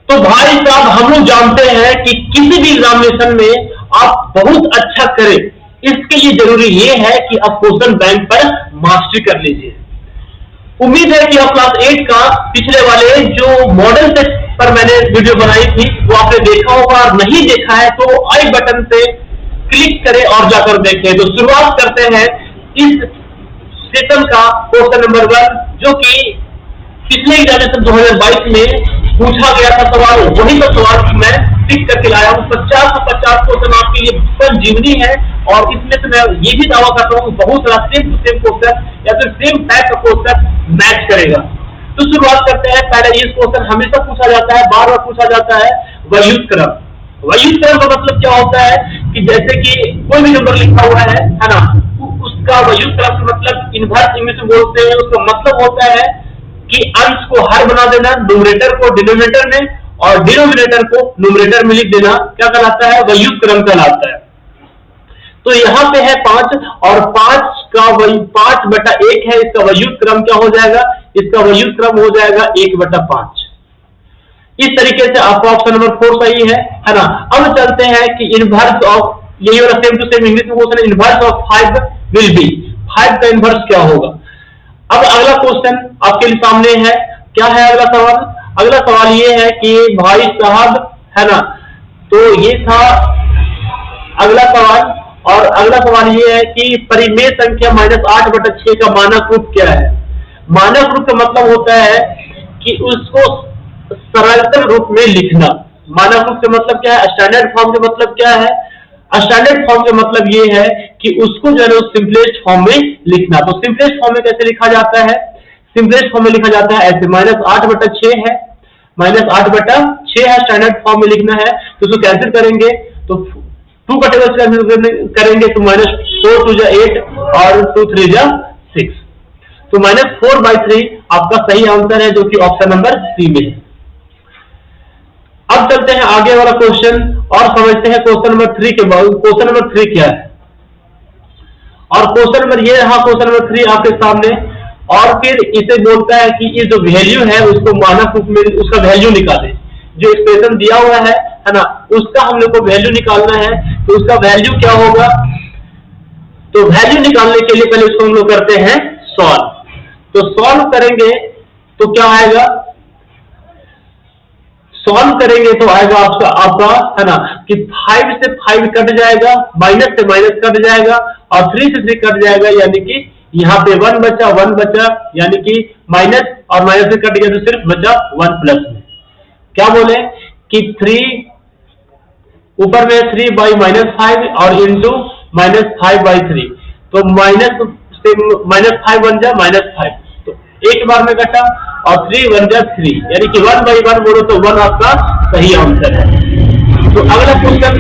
तो भाई साहब हम लोग जानते हैं कि किसी भी एग्जामिनेशन में आप बहुत अच्छा करें, इसके लिए जरूरी ये है कि आप क्वेश्चन बैंक पर मास्टरी कर लीजिए। उम्मीद है कि आप क्लास 8 का पिछले वाले जो मॉडल टेस्ट पर मैंने वीडियो बनाई थी वो आपने देखा होगा, और नहीं देखा है तो आई बटन से क्लिक करें और जाकर देखें। तो शुरुआत करते हैं इस सेशन का क्वेश्चन नंबर 1, जो कि पिछले एग्जामिनेशन 2022 में पूछा गया था सवाल, वही तो सवाल मैं पिक करके लाया हूँ। 50 से 50 क्वेश्चन आपके लिए संजीवनी है, और इसमें से मैं ये भी दावा करता हूँ बहुत सारा सेम टू सेम क्वेश्चन या फिर सेम टाइप का क्वेश्चन मैच करेगा। तो शुरुआत करते हैं। पहले ये क्वेश्चन हमेशा पूछा जाता है, बार बार पूछा जाता है, वयुत क्रम। वयुत क्रम का मतलब क्या होता है कि जैसे कि कोई भी नंबर लिखा हुआ है ना, उसका वयुत क्रम का मतलब इनवर्स इंग्लिश में बोलते हैं, उसका मतलब होता है कि अंश को हर बना देना, न्यूमरेटर को डिनोमिनेटर में और डिनोमिनेटर को न्यूमरेटर में लिख देना, क्या कहलाता है? वयुत क्रम कहलाता है। तो यहाँ पे है 5, और 5 का 5/1 है, इसका वयुत क्रम क्या हो जाएगा? इसका वयुत क्रम हो जाएगा 1/5। इस तरीके से आपका ऑप्शन नंबर 4 सही है ना। अब चलते हैं कि इनवर्स ऑफ, यही वाला सेम टू सेम इंग्लिश में question, inverse of 5 will be, 5 का इनवर्स क्या होगा? अब अगला क्वेश्चन आपके लिए सामने है। क्या है अगला सवाल? अगला सवाल ये है कि भाई साहब, है ना, तो ये था अगला सवाल। और अगला सवाल ये है कि परिमेय संख्या -8/6 का मानक रूप क्या है? मानक रूप का मतलब होता है कि उसको सरलतम रूप में लिखना। मानक रूप का मतलब क्या है? स्टैंडर्ड फॉर्म का मतलब क्या है? स्टैंडर्ड फॉर्म का मतलब ये है कि उसको जो है सिंपलेस्ट फॉर्म में लिखना। तो सिंपलेस्ट फॉर्म में कैसे लिखा जाता है? सिंपलेस्ट फॉर्म में लिखा जाता है ऐसे, -8/6 है, -8/6 है, स्टैंडर्ड फॉर्म में लिखना है। तो उसको कैंसिल करेंगे तो 2 का टेबल कैंसिल करेंगे तो -4 2 जा 8 और 2 3 जा 6। तो -4/3 आपका सही आंसर है, जो कि ऑप्शन नंबर सी में है। अब चलते हैं आगे वाला क्वेश्चन और समझते हैं क्वेश्चन नंबर 3 के बाद। क्वेश्चन नंबर 3 क्या है? और क्वेश्चन नंबर ये रहा, क्वेश्चन नंबर 3 आपके सामने। और फिर इसे बोलता है कि ये जो वैल्यू है उसको मानक रूप में उसका वैल्यू निकाले। जो एक्सप्रेशन दिया हुआ है ना, उसका हम लोग को वैल्यू निकालना है। तो उसका वैल्यू क्या होगा? तो वैल्यू निकालने के लिए पहले उसको हम लोग करते हैं सॉल्व। तो सॉल्व करेंगे तो क्या आएगा? सॉल्व करेंगे तो आएगा आपका है ना कि 5 से 5 कट जाएगा, माइनस से माइनस कट जाएगा, और 3 से 3 कट जाएगा, यानी कि यहाँ पे 1 बचा, यानी कि माइनस और माइनस से कट गया तो सिर्फ बचा 1 प्लस में। क्या बोले कि 3 ऊपर में 3/-5 और इंटू -5/3, तो माइनस से -5 बन जाए -5, तो एक बार में कटा, और 3 1 जा 3, यानी कि 1/1 बोलो तो 1 आपका सही आंसर है। तो अगला क्वेश्चन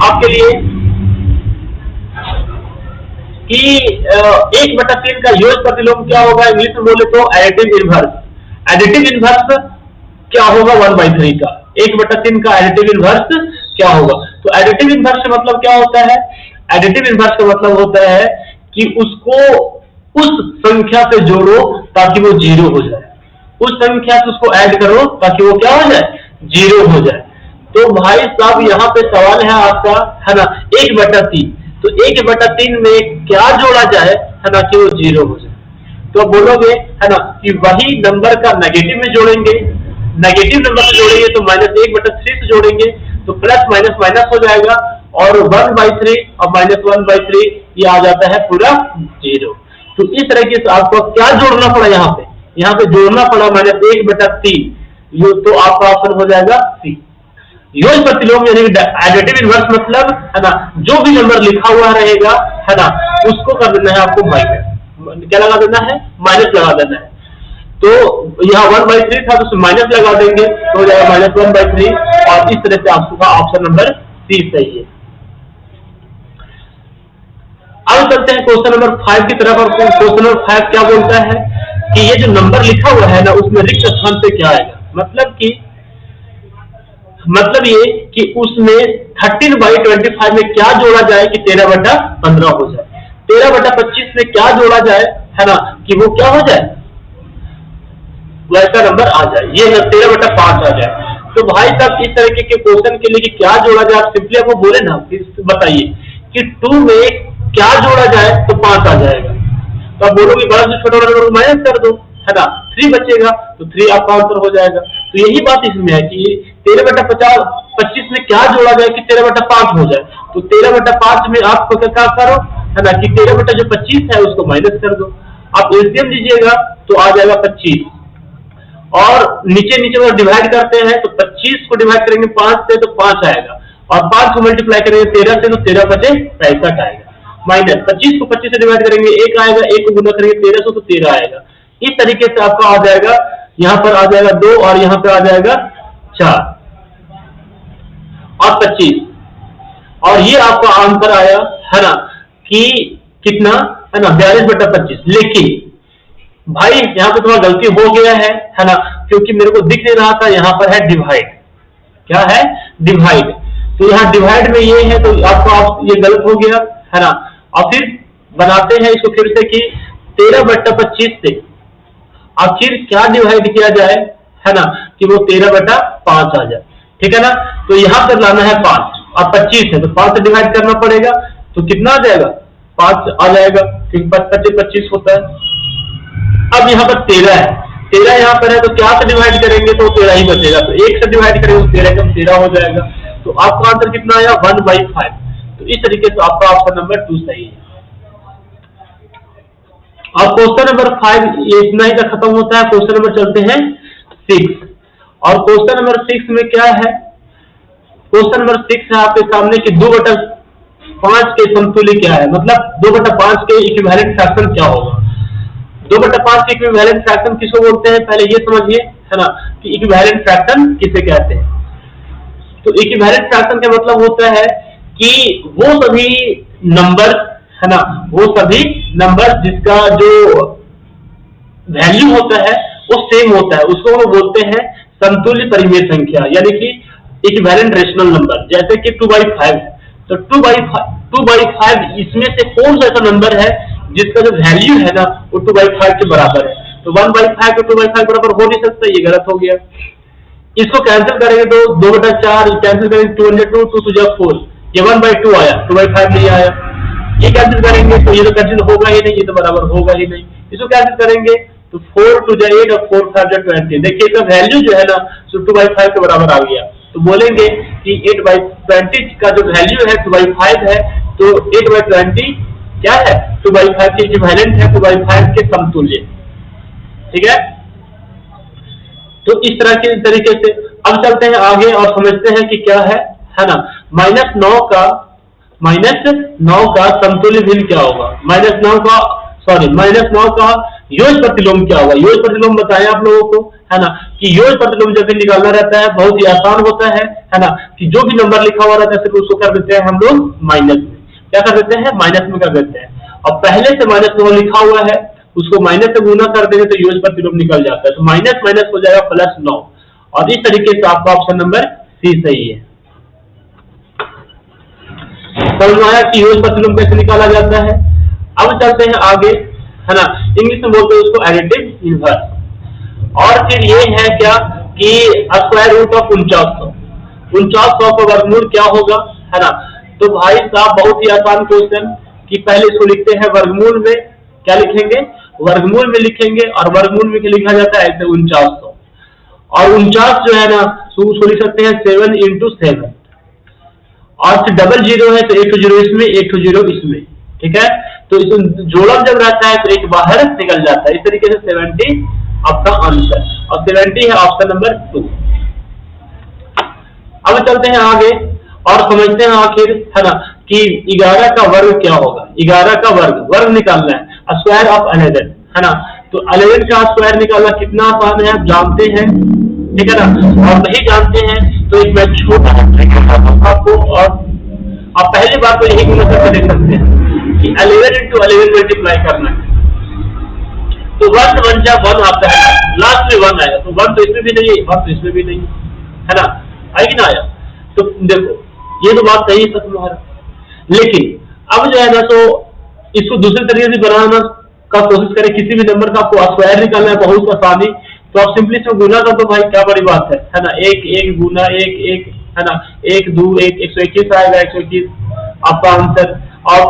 आपके लिए कि 1/3 का योग प्रतिलोम क्या होगा? इंग्लिश में बोले तो एडिटिव इनवर्स। एडिटिव इनवर्स क्या होगा 1/3 का? 1/3 का एडिटिव इनवर्स क्या होगा? तो एडिटिव इनवर्स का मतलब क्या होता है? एडिटिव इनवर्स का मतलब होता है कि उसको उस संख्या से जोड़ो ताकि वो 0 हो जाए, उस संख्या से उसको ऐड करो ताकि वो क्या हो जाए? 0 हो जाए। तो भाई साहब यहाँ पे सवाल है आपका, है ना, 1/3। तो 1/3 में क्या जोड़ा जाए, है ना, कि वो 0 हो जाए? तो बोलोगे, है ना, कि वही नंबर का नेगेटिव में जोड़ेंगे, नेगेटिव नंबर से जोड़ेंगे तो -1/3 से जोड़ेंगे, तो प्लस माइनस माइनस हो जाएगा, और 1/3 और -1/3 ये आ जाता है पूरा 0। तो इस तरीके से आपको क्या जोड़ना पड़ा? यहाँ पे जोड़ना पड़ा -1/3, तो आपका ऑप्शन हो जाएगा सी। योग प्रतिलोम यानी एडिटिव इनवर्स मतलब, है ना, जो भी नंबर लिखा हुआ रहेगा, है ना, उसको कर देना है आपको माइनस। क्या लगा देना है? माइनस लगा देना है। तो यहाँ 1/3 था तो माइनस लगा देंगे तो हो जाएगा -1/3, और इस तरह से आपका ऑप्शन नंबर सी सही है। अब चलते हैं क्वेश्चन नंबर 5 की तरफ। और क्वेश्चन नंबर 5 क्या बोलता है कि ये जो नंबर लिखा हुआ है ना, उसमें रिक्त स्थान पे क्या आएगा? मतलब ये कि उसमें 13/25 में क्या जोड़ा जाए कि 13/15 हो जाए। 13/25 में क्या जोड़ा जाए, है ना, कि वो क्या हो जाए? वैसा नंबर आ जाए, ये 13/5 आ जाए। तो भाई साहब इस तरीके के क्वेश्चन के लिए कि क्या जोड़ा जाए, आप सिंपली आपको बोले ना, बताइए कि 2 में क्या जोड़ा जाए तो 5 आ जाएगा। तो आप बोलोगे बड़ा से छोटा वाला नंबर माइनस कर दो, है ना, 3 बचेगा, तो 3 आपका आंसर हो जाएगा। तो यही बात इसमें है कि 13/25 में क्या जोड़ा जाए कि 13/5 हो जाए। तो 13/5 में आप क्या करो, है ना, कि 13/25 है उसको माइनस कर दो। आप एलसीएम लीजिएगा तो आ जाएगा 25, और नीचे नीचे डिवाइड करते हैं तो 25 को डिवाइड करेंगे 5 से तो 5 आएगा, और 5 को मल्टीप्लाई करेंगे 13 से तो 13/65 आएगा। माइनस 25 को 25 से डिवाइड करेंगे 1 आएगा, 1 को गुना करेंगे 13 से तो 13 आएगा। इस तरीके से आपका आ जाएगा, यहाँ पर आ जाएगा 2 और यहाँ पे आ जाएगा 4 और 25, और ये आपका आंसर आया, है ना, कि कितना, है ना, 42/25। लेकिन भाई यहाँ पे थोड़ा गलती हो गया है ना, क्योंकि मेरे को दिख नहीं रहा था, यहाँ पर है डिवाइड। क्या है? डिवाइड। तो यहाँ डिवाइड में ये है तो आपको ये गलत हो गया, है ना। और फिर बनाते हैं इसको फिर से कि 13/25 से आखिर क्या डिवाइड किया जाए, है ना, कि वो 13/5 आ जाए। ठीक है ना। तो यहाँ पर लाना है 5 और 25 है तो 5 से डिवाइड करना पड़ेगा, तो कितना आ जाएगा? 5 आ जाएगा, क्योंकि 25 होता है। अब यहाँ पर 13 है, 13 यहाँ पर है तो क्या से डिवाइड करेंगे तो 13 ही बचेगा, तो 1 से डिवाइड करेंगे तो 13 कम 13 हो जाएगा। तो आपका आंसर कितना आया? 1/5। तो इस तरीके से आपका ऑप्शन नंबर 2 सही है। और क्वेश्चन नंबर 5 ये इतना ही का खत्म होता है। क्वेश्चन नंबर चलते हैं 6, और क्वेश्चन नंबर 6 में क्या है? क्वेश्चन नंबर 6 है आपके सामने कि 2/5 के समतुल्य क्या है, मतलब 2/5 के इक्विवेलेंट फ्रैक्शन क्या होगा। 2/5 के इक्विवेलेंट फ्रैक्शन किसको बोलते हैं, पहले ये समझिए, है ना, कि इक्विवेलेंट फ्रैक्शन किसे कहते हैं। तो इक्विवेलेंट फ्रैक्शन का मतलब होता है कि वो सभी नंबर, है ना, वो सभी नंबर जिसका जो वैल्यू होता है वो सेम होता है, उसको हम बोलते हैं समतुल्य परिमेय संख्या, यानी कि इक्विवेलेंट रेशनल नंबर। जैसे कि 2/5 है तो 2/5 इसमें से कौन सा ऐसा नंबर है जिसका जो वैल्यू है ना वो 2/5 के बराबर है। तो 1/5 तो 2/5 बराबर हो नहीं सकता, ये गलत हो गया। इसको कैंसिल करेंगे तो 2/4 कैंसिल करेंगे, 2 × 2 2 × 4, ये 1/2 आया, 2/5 नहीं आया। ये कैंसिल करेंगे तो ये तो कैंसिल होगा ही नहीं, ये तो बराबर होगा ही नहीं। इसको कैंसिल करेंगे तो 4 × 2 = 8 और 4 × 5 = 20। देखिए इसका वैल्यू जो है ना 2/5 के बराबर आ गया। तो बोलेंगे कि 8/20 का जो वैल्यू है 2/5 है, तो 8/20 क्या है? 2/5 के इक्विवेलेंट है, 2/5 के समतुल्य। ठीक है। तो इस तरह के तरीके से अब चलते हैं आगे और समझते हैं कि क्या है ना, -9 का समतुल्य भिन्न क्या होगा। -9 का योग प्रतिलोम क्या होगा। योग प्रतिलोम बताएं आप लोगों को, है ना, कि योग प्रतिलोम जब भी निकालना रहता है बहुत ही आसान होता है ना, कि जो भी नंबर लिखा हुआ रहता है सिर्फ उसको कर देते हैं हम लोग माइनस में। क्या कर देते हैं? माइनस में कर देते हैं। और पहले से -9 लिखा हुआ है उसको माइनस से गुना कर देंगे तो योग प्रतिलोम निकल जाता है, तो माइनस माइनस हो जाएगा +9। और इस तरीके से आपका ऑप्शन नंबर सी सही है। समझ में आया कि योग प्रतिलोम कैसे निकाला जाता है। अब चलते हैं आगे, है ना, इंग्लिश में बोलते हैं उसको एडिटिव इनवर्स। और फिर ये है क्या कि स्क्वायर रूट ऑफ 4900 का वर्गमूल क्या होगा, है ना। तो भाई साहब बहुत ही आसान क्वेश्चन कि पहले इसको लिखते हैं वर्गमूल में, क्या लिखेंगे? वर्गमूल में लिखेंगे, और वर्गमूल में क्या लिखा जाता है? ऐसे 4900, और 49 जो है ना उसको लिख सकते हैं 7 × 7, और फिर डबल 0 है तो 1 0 इसमें 1 0 इसमें। ठीक है। तो इसमें जोड़म जब रहता है तो एक बाहर निकल जाता है। इस तरीके से 70 आपका आंसर, और 70 है ऑप्शन नंबर 2। अब चलते हैं आगे और समझते हैं आखिर, है ना, कि 11 का वर्ग क्या होगा। 11 का वर्ग निकालना है, स्क्वायर ऑफ 11, है ना। तो 11 का स्क्वायर निकालना कितना आसान है आप जानते हैं, ठीक है ना। और नहीं जानते हैं तो एक मैं छोटा आपको, और आप पहली बार तो यही गुना करके देख सकते हैं कि 11 × 11 मल्टीप्लाई करना है। तो 1 1 जा 1 आता है, लास्ट में 1 आया, तो 1 तो इसमें भी नहीं है, 1 तो इसमें भी नहीं, है ना, आएगी ना आया। तो देखो ये तो बात सही है तुम्हारा, लेकिन अब जो है ना तो इसको दूसरे तरीके से बनाना का कोशिश करें। किसी भी नंबर का आपको स्क्वायर निकालना है बहुत आसानी, तो आप सिंपली इसमें गुना कर दो भाई, क्या बड़ी बात है ना। एक एक गुना एक एक, है ना, एक दो एक, 121 आएगा, 121 आपका आंसर। और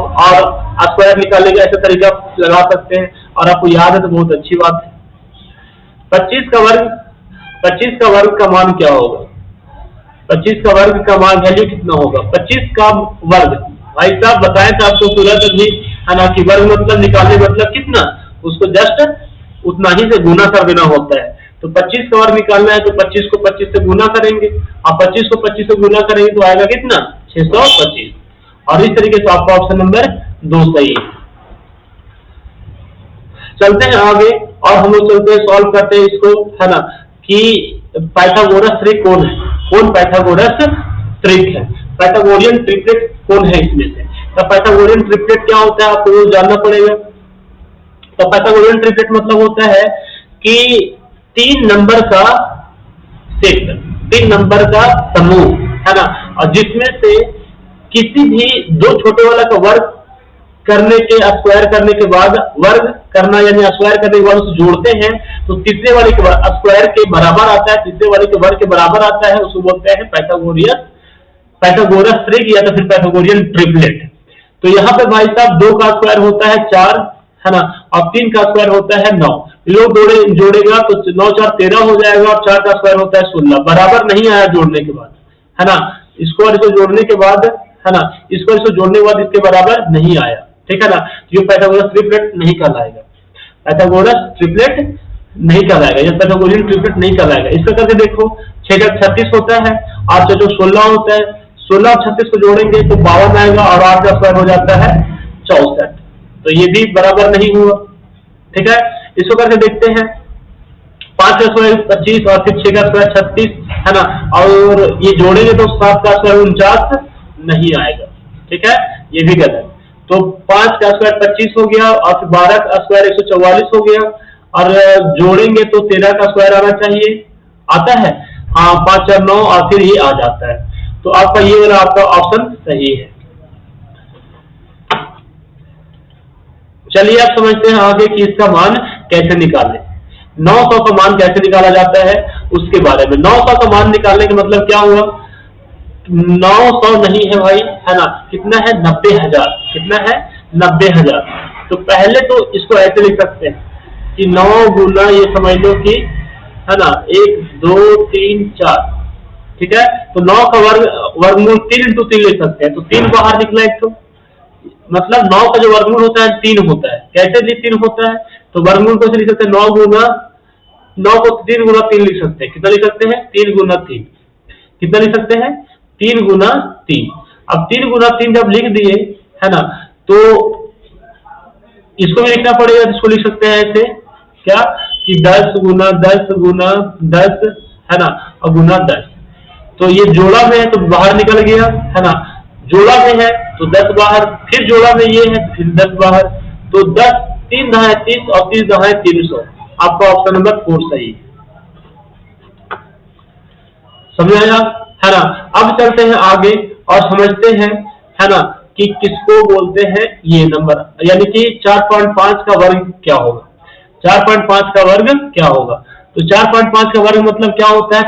स्क्वायर निकालने का ऐसा तरीका लगा सकते हैं, और आपको याद है तो बहुत अच्छी बात है। 25 का वर्ग का मान क्या होगा? 25 का वर्ग का मान वैल्यू कितना होगा? 25 का वर्ग भाई साहब बताएं तो आपको सुना तभी, है ना, कि वर्ग मतलब निकालने मतलब कितना, उसको जस्ट उतना ही से गुना कर देना होता है। तो 25 का वर्ग निकालना है तो 25 को 25 से गुना करेंगे, और 25 को 25 से गुना करेंगे तो आएगा कितना? 625। और इस तरीके से आपका ऑप्शन नंबर 2 सही है। चलते हैं आगे और हम लोग चलते हैं, सॉल्व करते हैं इसको, है ना, कि पाइथागोरस ट्रिक कौन है, कौन पाइथागोरस ट्रिक है, पाइथागोरियन ट्रिपलेट कौन है इसमें से। तो पाइथागोरियन ट्रिपलेट क्या होता है आपको जानना पड़ेगा। तो पाइथागोरियन ट्रिपलेट मतलब होता है कि 3 नंबर का सेट, 3 नंबर का समूह, है ना, और जिसमें से किसी भी दो छोटे वाला का वर्ग करने के, स्क्वायर करने के बाद वर्ग करना, यानी स्क्वायर करने के बाद उसे जोड़ते हैं तो तीसरे वाले के स्क्वायर के बराबर आता है, तीसरे वाले के वर्ग के बराबर आता है, उसको बोलते हैं पाइथागोरस ट्रिक या तो फिर पाइथागोरियन ट्रिपलेट। तो यहाँ पे भाई साहब 2 का स्क्वायर होता है 4, है ना, और 3 का स्क्वायर होता है 9। लोग जोड़ेगा तो 9 4 13 हो जाएगा, और 4 का स्क्वायर होता है 16। बराबर नहीं आया जोड़ने के बाद, है ना, इसको और इसको जोड़ने के बाद, है ना, इसको जोड़ने के बाद इसके बराबर नहीं आया, ठीक है ना, ये पाइथागोरस ट्रिपलेट नहीं कहलाएगा, पाइथागोरस ट्रिपलेट नहीं कहलाएगा, ये पाइथागोरियन ट्रिपलेट नहीं कहलाएगा। इसका करके देखो, 6 का 36 होता है, 8 का 16 होता है, 16 और 36 को जोड़ेंगे तो 52 आएगा, और 8 का स्क्वायर हो जाता है 64। तो ये भी बराबर नहीं हुआ, ठीक है। इसको करके देखते हैं, 5 का स्क्वायर 25 और फिर 6 का स्क्वायर 36, है ना, और ये जोड़ेंगे तो 7 का स्क्वायर 49 नहीं आएगा, ठीक है, ये भी गलत। तो 5 का स्क्वायर 25 हो गया, और फिर 12 का स्क्वायर 144 हो गया, और जोड़ेंगे तो 13 का स्क्वायर आना चाहिए, आता है, हाँ, 5 और 9, और फिर ये आ जाता है। तो आपका ये वाला आपका ऑप्शन सही है। चलिए आप समझते हैं आगे कि इसका मान कैसे निकालें। 900 का मान कैसे निकाला जाता है उसके बारे में। 900 का मान निकालने का मतलब क्या हुआ? 900 नहीं है भाई, है ना, कितना है? 90,000। कितना है? 90,000। तो पहले तो इसको ऐसे लिख सकते हैं कि 9 गुना, ये समझ लो कि, है ना, 1 2 3 4, ठीक है। तो 9 का वर्गमूल 3 × 3 लिख सकते हैं, तो 3 बाहर निकला एक, तो मतलब 9 का जो वर्गमूल होता है 3 होता है। कैसे 3 होता है? तो वर्गमूल को लिख सकते हैं 9 गुना, 9 को 3 गुना 3 लिख सकते हैं। कितना लिख सकते हैं? 3 गुना 3। कितना लिख सकते हैं? 3 गुना 3। अब 3 गुना 3 जब लिख दिए, है ना, तो इसको भी लिखना पड़ेगा, इसको लिख सकते हैं ऐसे, क्या, कि 10 गुना 10 गुना 10, है ना, और गुना 10। तो ये जोड़ा में है तो बाहर निकल गया, है ना, जोड़ा में है तो 10 बाहर, फिर जोड़ा में ये है फिर 10 बाहर, तो 10 3 दहाई 30 और 30 दहाई 300। आपका ऑप्शन नंबर 4 सही है। समझ आया, है ना। अब चलते हैं आगे और समझते हैं, है ना, कि किसको बोलते हैं ये नंबर, यानी कि 4.5 का वर्ग क्या होगा। 4.5 का वर्ग क्या होगा? तो 4.5 का वर्ग मतलब क्या होता है?